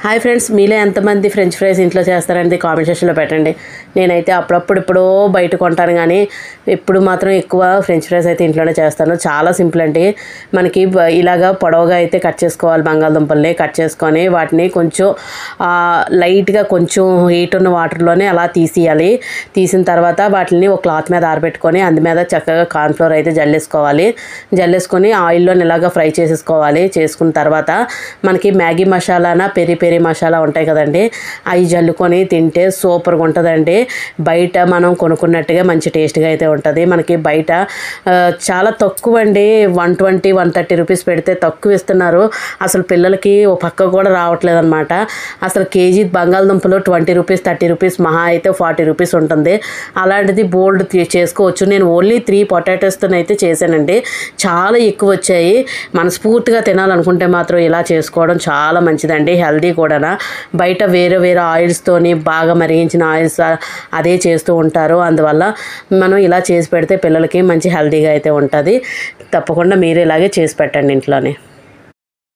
Hi friends, మీలో ఎంతమంది French fries ఇంట్లో చేస్తారండి కామెంట్ సెక్షన్లో పెట్టండి. నేనైతే అప్పుడప్పుడు ఎప్పుడో బయట కొంటాను, కానీ ఇప్పుడు మాత్రం ఎక్కువ ఫ్రెంచ్ ఫ్రైస్ అయితే ఇంట్లోనే చేస్తాను. చాలా సింపుల్ అండి. మనకి ఇలాగా పొడవుగా అయితే కట్ చేసుకోవాలి. బంగాళదుంపల్ని కట్ చేసుకొని వాటిని కొంచెం లైట్గా కొంచెం హీట్ ఉన్న వాటర్లోనే అలా తీసేయాలి. తీసిన తర్వాత వాటిని ఒక క్లాత్ మీద ఆరబెట్టుకొని అందు మీద చక్కగా కార్న్ఫ్లోర్ అయితే జల్లేసుకోవాలి. జల్లేసుకొని ఆయిల్లో ఇలాగా ఫ్రై చేసేసుకోవాలి. చేసుకున్న తర్వాత మనకి మ్యాగీ మసాలానా పెరి పెరి మసాలా ఉంటాయి కదండి, అవి జల్లుకొని తింటే సూపర్గా ఉంటుందండి. బయట మనం కొనుక్కున్నట్టుగా మంచి టేస్ట్గా అయితే ఉంటుంది. మనకి బయట చాలా తక్కువ అండి, 120-130 రూపీస్ పెడితే తక్కువ ఇస్తున్నారు. అసలు పిల్లలకి ఓ పక్క కూడా రావట్లేదు అనమాట. అసలు కేజీ బంగాళదుంపలు 20 రూపీస్ 30 రూపీస్, మహా అయితే 40 రూపీస్ ఉంటుంది. అలాంటిది బోల్డ్ చేసుకోవచ్చు. నేను ఓన్లీ 3 పొటాటోస్తో అయితే చేశానండి. చాలా ఎక్కువ వచ్చాయి. మనస్ఫూర్తిగా తినాలనుకుంటే మాత్రం ఇలా చేసుకోవడం చాలా మంచిదండి, హెల్దీ కూడా. బయట వేరే వేరే ఆయిల్స్తోని బాగా మరిగించిన ఆయిల్స్ అదే చేస్తూ ఉంటారు. అందువల్ల మనం ఇలా చేసి పెడితే పిల్లలకి మంచి హెల్దీగా అయితే ఉంటుంది. తప్పకుండా మీరు ఇలాగే చేసి పెట్టండి ఇంట్లోనే.